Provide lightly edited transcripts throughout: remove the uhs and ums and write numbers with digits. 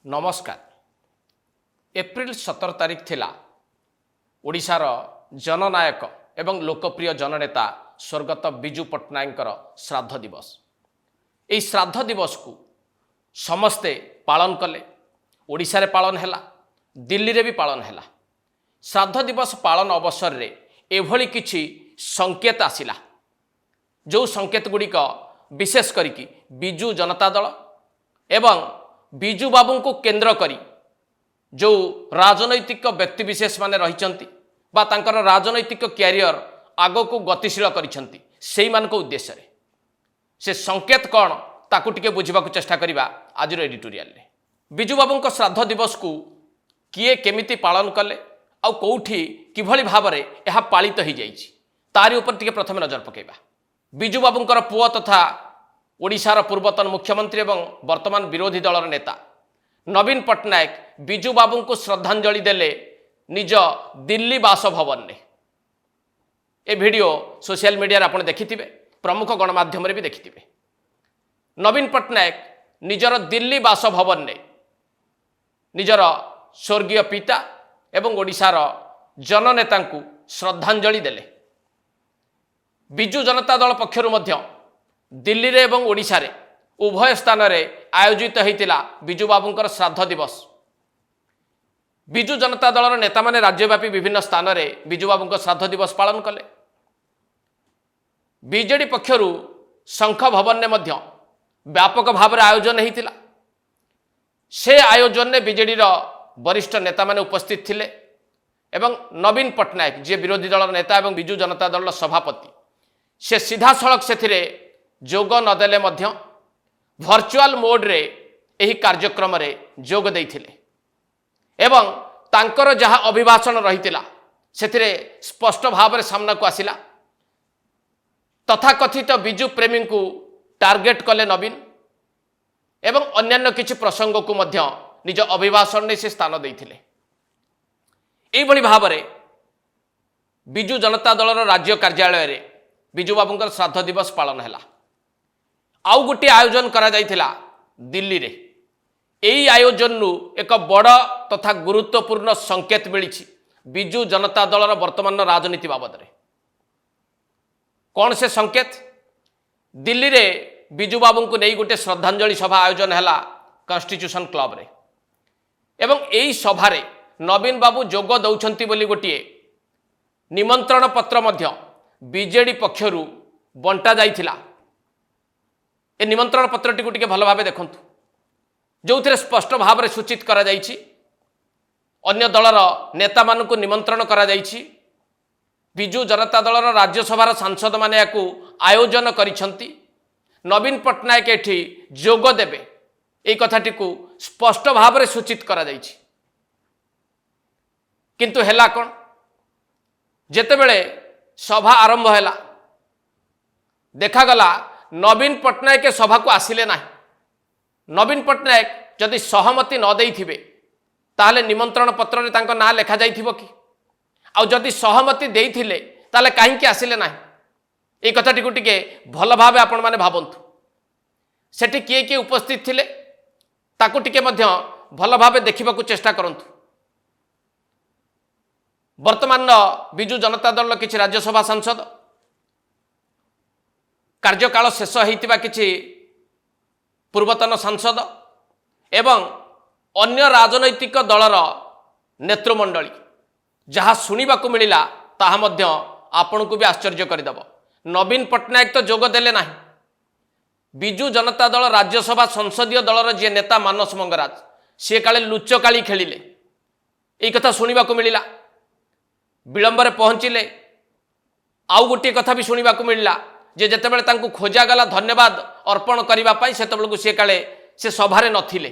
नमस्कार। एप्रिल 17 तारिख थिला ओडिशार जननायक एवं लोकप्रिय जननेता स्वर्गत बिजू पट्टनायकर श्राद्ध दिवस। यही श्राद्ध दिवस को समस्ते पालन कले। ओडिशा रे पालन हैला, दिल्ली रे भी पालन हैला। श्राद्ध दिवस पालन अवसर रे एभली किछि संकेत आसिला, जो संकेत गुड़िक विशेष करिकी बिजू जनता दल एवं बिजू बाबू को केंद्र करी जो राजनैतिक व्यक्तिविशेष माने रहिचंती बा तांकर राजनैतिक क्यारियर आगो को गतिशील करिसंती, सेही मान को उद्देश्य रे से संकेत कौन ताकू टिके बुझिबाकू चेष्टा करिबा आज एडिटोरियल रे। बिजू बाबू को श्राद्ध दिवस को किए केमिति पालन कले आ कोठी किभली भाबरे यह पालित हो जाइछि तारि उपर टिके प्रथम नजर पकेबा। बिजू बाबूंकर पुओ तथा ओडिशार पूर्वतन मुख्यमंत्री एवं वर्तमान विरोधी दलर नेता नवीन पट्टनायक बिजू बाबू को श्रद्धांजलि देले निज दिल्ली बासभवन ने। ए वीडियो सोशल मीडिया रे आपण देखिथिबे, प्रमुख गणमाध्यम रे भी देखिथिबे। नवीन पट्टनायक निजर दिल्ली बासभवन ने निजर स्वर्गीय पिता एवं ओडिशार जननेता को श्रद्धांजलि देले। बिजू जनता दल पक्षरु मध्य दिल्ली रे एवं ओडिशा रे उभय स्थान रे आयोजित होइतिला बिजू बाबूंकर श्राद्ध दिवस। बिजू जनता दलर नेता माने राज्यव्यापी विभिन्न स्थान रे बिजू बाबूंकर श्राद्ध दिवस पालन कले। बीजेडी पक्षरु शंख भवन ने मध्य व्यापक भाव आयोजन होइतिला। से आयोजन ने बीजेडी रो वरिष्ठ नेता माने उपस्थित थिले एवं नवीन पट्टनायक जे विरोधी दलर नेता एवं बिजू जनता दलर सभापति से सीधा सड़क से जोग नदेले मध्य वर्चुअल मोड रे एही कार्यक्रम रे जोग देइथिले एवं तांकर जहाँ अभिभाषण रहितिला सेथिरे स्पष्ट भाव सामना को आसिला। तथाकथित बिजू प्रेमी को टार्गेट कले नवीन एवं अन्यान्य किछि प्रसंग को मध्य निज अभिभाषण ने से स्थान देइथिले। एही भली भाव बिजू जनता दलर राज्य कार्यालय रे बिजू बाबूंकर श्राद्ध दिवस पालन हैला। आउ गोटे आयोजन करा जाइथिला दिल्ली रे। एही आयोजन नु एक बड़ तथा गुरुत्वपूर्ण संकेत मिली बिजू जनता दलर वर्तमान राजनीति बाबद रे। कौन से संकेत? दिल्ली रे बिजू बाबू को नहीं गोटे श्रद्धांजलि सभा आयोजन हैला कॉन्स्टिट्यूशन क्लब रे एवं एही सभा रे नवीन बाबू जोग दौछंती बोली गोटे निमंत्रण पत्र मध्य बीजेडी पक्षरु बंटा जाइथिला। ए निमंत्रण पत्रटी को टिके भल भाबे देखंतु, जो थिरे स्पष्ट भाव में सूचित करा जाइछि अन्य दलर नेता मानू को निमंत्रण करा जाइछि। बिजू जनता दलर राज्यसभार सांसद माने याकू आयोजन करिसंती। नवीन पट्टनायक एठी जोग देबे एई कथाटी को स्पष्ट भाव में सूचित करा जाइछि। किंतु हेला कोन, जेतेबेले सभा आरंभ हैला देखागला नवीन पट्टनायक सभा को आसिले ना। नवीन पट्टनायक जदि सहमति न देइथिबे ताहले निमंत्रण पत्र रे तांको ना लेखा जाइथिबो कि? आउ जदि सहमति देइथिले ताहले काहेकि आसिले ना? ए कथाटी को टिके भल भाबे आपण माने भाबंतु। सेठी किए किए उपस्थित थिले ताकू टिके मध्य भल भाबे देखिबाकू चेष्टा करंतु। वर्तमान बिजू जनता दल किछि राज्यसभा सांसद, कार्यकाल शेष होइतिबा किछि पूर्वतन सांसद एवं अन्य राजनैतिक दलर नेतृमंडली जहाँ शुणा मिला ताहा मध्य आपण को भी आश्चर्य करदेव। नवीन पट्टनायक तो जोग देले ना। बिजू जनता दल राज्यसभा संसदीय दलर जे नेता मानस मंगराज सी काले लुचकाली खेलिले, यही कथा शुणा मिला। विलंबर पहुँचिले। आउ गोटे कथा भी शुणा मिला जे जेतेबेले तांकु खोजा गला धन्यवाद अर्पण करिबा पाई सेतेबेलकु सी काले से सभारे नथिले।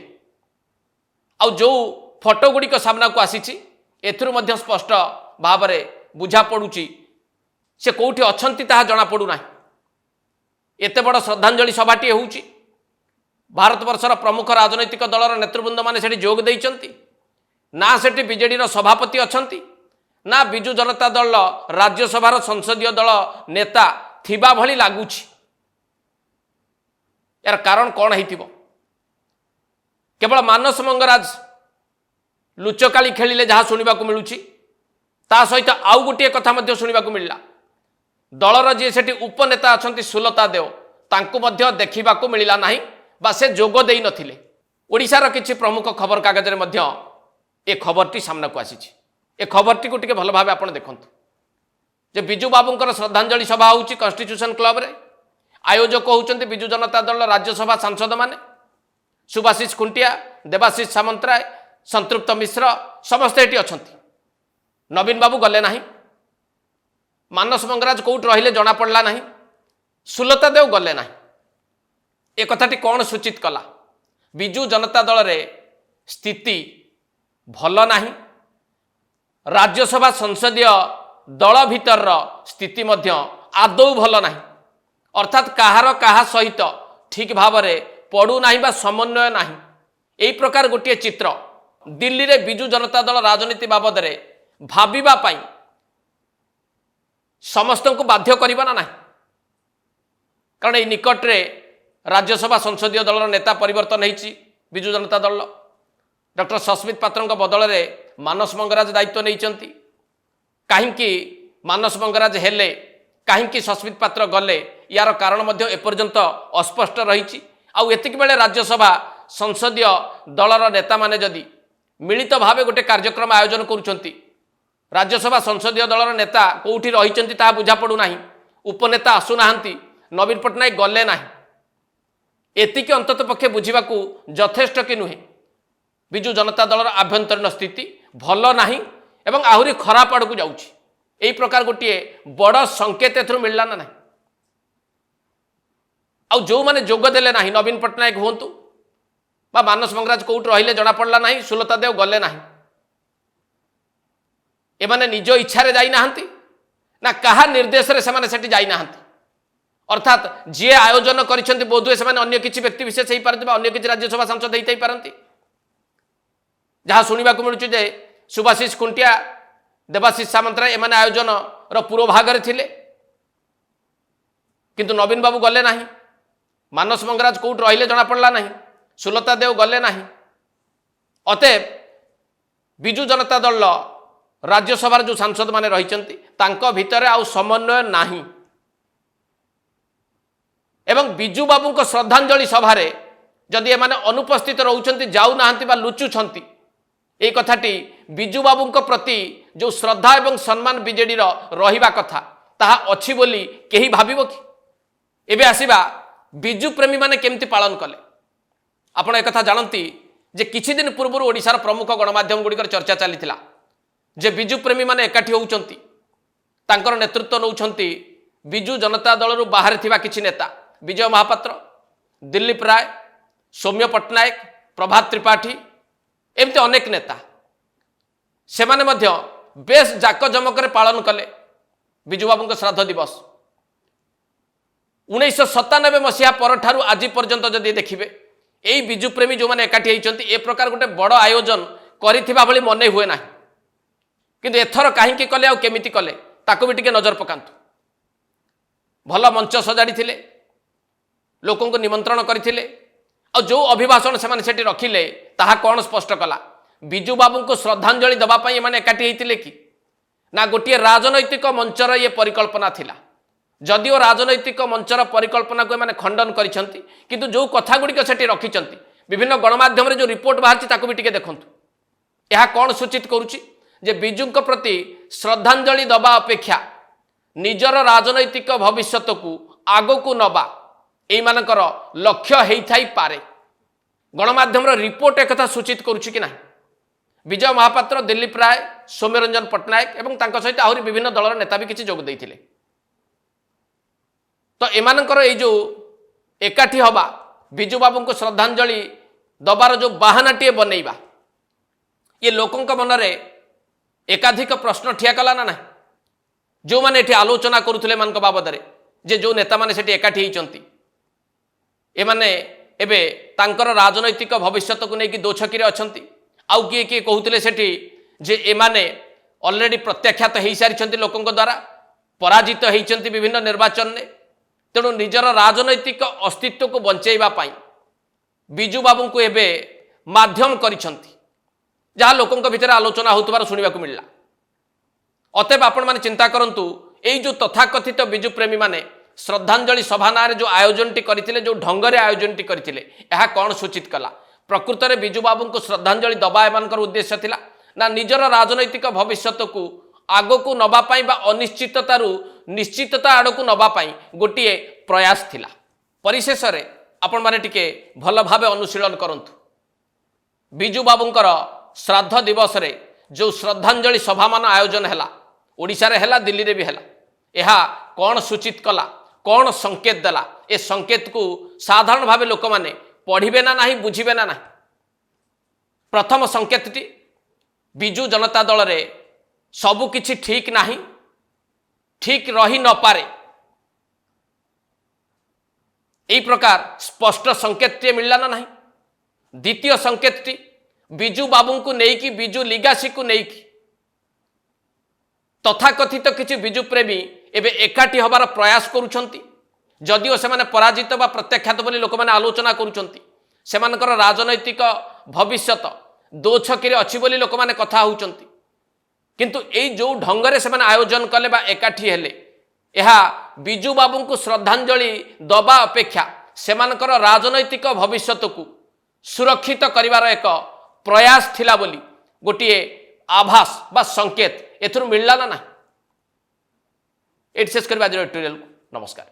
आउ जो फोटो गुड़िक सामना को आसीची एथुरु मध्य स्पष्ट भाव में बुझा पड़ुची से कोठी अछंती ताहा जना पड़ू ना। एते बड़ श्रद्धांजलि सभाटी होउची। भारतवर्षर प्रमुख राजनैतिक दलर नेतृवृंद माने सेठी जोग देइचंती ना। सेठी बीजेडी रो सभापति अछंती ना बिजू जनता दल राज्यसभार संसदीय दल नेता थिबा भली लागुची। यार कारण कौन है? केवल मानस मंगराज लुचकाली खेलिले जहाँ शुणा मिलूँ ता सहित आउ गोटे कथा शुणा मिलला दलर जी से उपनेता अच्छा सुलता देव तांकु मध्य देखा मिलला नहीं बा से जोग दे नथिले। ओडिशार किछि प्रमुख खबर कागज में ए खबरटी सामना को आसी ए खबरटी को टिके भल भाव आप देखंतु जे बिजू बाबूंकर श्रद्धांजलि सभा होउची कॉन्स्टिट्यूशन क्लब रे आयोजक होउचंती बिजू जनता दल राज्यसभा सांसद माने सुभाषिष खुंटिया देवाशीष सामंतराय संतृप्त मिश्र समस्ते एटी अछंती। नवीन बाबू गले नहीं मानस मंगराज कोउट रहिले जना पड़ला नहीं सुलता देव गले नहीं ए कथाटी कौन सूचित कला बिजू जनता दल रे स्थिति भल नहीं राज्यसभा संसदीय दल भीतर स्थिति मध्य आदौ भल नहीं अर्थात काहार काहा सहित ठीक भाव में पड़ू नहीं बा समन्वय नहीं एई प्रकार गोटे चित्र दिल्ली रे बिजू जनता दल राजनीति बाबद रे भाबिबा पाई समस्त को बाध्य करिबा ना नहीं कारण ये निकट रे राज्यसभा संसदीय दल नेता परिवर्तन होती बिजू जनता दल डॉक्टर सस्मित पात्र बदल में मानस मंगराज दायित्व नहीं कहीं मानस मंगराज हेले कहीं सस्मित पात्र गले यार कारण एपर्यंत अस्पष्ट रही आतिक बेले राज्यसभा संसदीय दलर नेता माने जदि मिलित भाव गोटे कार्यक्रम आयोजन करुँच राज्यसभा संसदीय दलर नेता कौटी रही बुझा पड़ूना उपनेता आसुना नवीन पट्टनायक गले ना एतिक अंतत पक्षे बुझा यथेष्ट कि नुहे बिजू जनता दलर आभ्यंतरीण स्थिति भल नहीं एवं आहरी खराब आड़ को जाऊँगी यही प्रकार गोटे बड़ संकेत एथुर मिलला ना आउ जो माने जोग देले नाही नवीन पट्टनायक हुंतु बा मानस मंगराज कोउट रहिले जना पड़ला नाही सुलता देव गले नाही ए माने निज इच्छा रे जाई नाहंती ना कहा निर्देश रे से माने सेठी जाई नाहंती अर्थात जे आयोजन करिसेंती बोधुए से माने अन्य किछि व्यक्ति विशेष हेई पारती बा अन्य किछि राज्यसभा सांसद हेई पारती जहाँ शुणा मिलूँ जे सुभाषिष खुंटिया देवाशीष सामंतराय एमाने आयोजन पूर्व भाग थिले किंतु नवीन बाबू गले नहीं मानस मंगराज कोउट रहिले जना पड़ला नहीं सुलता देव गले नहीं अतएव बिजू जनता दल राज्यसभा जो सांसद माने रहिचंती तांको भितरे आउ समन्वय नाही एवं बिजू बाबू को श्रद्धांजलि सभा रे जदि एमाने अनुपस्थित रहउचंती जाउ नाहंती बा लुचुछंती ए कथाटी बिजू बाबू प्रति जो श्रद्धा एवं सम्मान बीजेडी रहिबा कथा ताहा अछि बोली केही भाबिबो कि एबे आसीबा बिजू प्रेमी माने केमती पालन कले आपण एक कथा जानती जे किछि दिन पूर्व ओडिशार प्रमुख गणमाध्यम गुड़िकर चर्चा चलीथिला जे बिजू प्रेमी माने एकाठी होउचंती तांकर नेतृत्व नौछंती बिजू जनता दल रु बाहर थिबा किछि नेता विजय महापात्र दिलीप राय सौम्य पट्टनायक प्रभात त्रिपाठी एमती अनेक नेता से माने मध्य बेस जाकजमक पालन कले बिजू बाबू श्राद्ध दिवस 1997 मसीहा पर आज पर्यंत जदि देखिए यही बिजू प्रेमी जो मैंने एकाठी होती ए प्रकार गोटे बड़ आयोजन करिथिबा भली मने हुए ना किंतु एथर कहीं कले आ केमिति कले ताको भी टिके नजर पकांतु भल मंच सजाड़ी थिले लोकों को निमंत्रण करथिले आ जो अभिभाषण से रखिले ताहा कौन स्पष्ट कला बिजू बाबू को श्रद्धांजलि दवाई एमाने एकाठी होइतिले कि ना गोटे राजनैतिक मंचर ये परिकल्पना थिला जदिओ राजनैतिक मंचर परिकल्पना को एमाने खंडन करिसंती किंतु जो कथा गुड़िक सेठी रखिचंती विभिन्न गणमाध्यम रे जो रिपोर्ट बाहर ताको भी टिके देखंतु यह कौन सूचित करुछि जे बिजुंक प्रति श्रद्धांजलि दबा अपेक्षा निजर राजनैतिक भविष्यत को आगो को नबा एमानकर लक्ष्य हेई पारे गणमाध्यम रिपोर्ट एक सूचित करुछि कि नहीं विजय महापात्र दिलीप राय सौम्यरंजन पट्टनायक एवं तांको सहित आहरी विभिन्न दलर नेता भी किछि जोग दैथिले तो एमानकर ए जो एकाठी हवा बिजू बाबू को श्रद्धांजलि दबार जो बाहानाटीए बनैबा ये लोकों मन रे एकाधिक प्रश्न ठिया कला ना जो मैंने एठी आलोचना करुथिले मान बाबद रे जे जो नेता माने सेठी एकाठी होइचंती एमाने एबे तांकर राजनैतिक भविष्यत को लेकिन दो छकी अछंती आउ किए किए कहते सेठी जे एमाने ऑलरेडी प्रत्याख्यात हो सारी लोकों द्वारा पराजित होती विभिन्न निर्वाचन में तेणु निजर राजनैतिक अस्तित्व को बंचेबा पाई बिजू बाबू को एबे माध्यम करिसंती जहाँ लोकों भितर आलोचना होतबार शुणा मिलला। अतएव आपण माने चिंता करंतु एई जो तथाकथित बिजु प्रेमी माने श्रद्धांजलि सभा नारे जो आयोजन टी करथिले जो ढंगरे आयोजन टी करथिले एहा कोन सूचित कला प्रकृत रे बिजु बाबू को श्रद्धांजलि दबा एमानकर उद्देश्य थिला ना निजर राजनैतिक भविष्यत को आगो को नबा पाई बा अनिश्चिततारू निश्चितता आड़ को नबा पाई गोटे प्रयास थिला। परिशेष रे आपण माने टिके भल भावे अनुशीलन करंतु बिजु बाबूंकर श्राद्ध दिवस रे जो श्रद्धांजलि सभा मान आयोजन हैला ओडिशा रे हैला दिल्ली रे भी हैला एहा कौन सूचित कला कौन संकेत देला ए संकेत को साधारण भावे लोक माने पढ़िबे ना नहीं बुझिबे ना नहीं। प्रथम संकेतटी बिजु जनता दल रे सबु किछि ठीक नाही ठीक रही न पारे एई प्रकार स्पष्ट संकेत मिलला ना नहीं। द्वितीय संकेतटी बिजु बाबू को नेकी बिजु लिगासी को नेकी तथाकथित किछि बिजु प्रेमी एबे एकाठी हबार प्रयास करुछंती जदिओ से पराजित बा प्रत्याख्यात बोली लोक माने आलोचना करुछंती सेमानकर राजनैतिक भविष्यत दो छकिरे अछि बोली लोक माने कथा होउछंती किंतु एई जो ढंगरे से आयोजन कले बा एकाठी हेले एहा बिजु बाबू को श्रद्धांजलि दबा अपेक्षा सेमानकर राजनैतिक भविष्यत को सुरक्षित करिवार एक प्रयास थिला बोली गोटे आभास बा संकेत एथुर मिलला ना। एट शेष करबा एडिटोरियल को नमस्कार।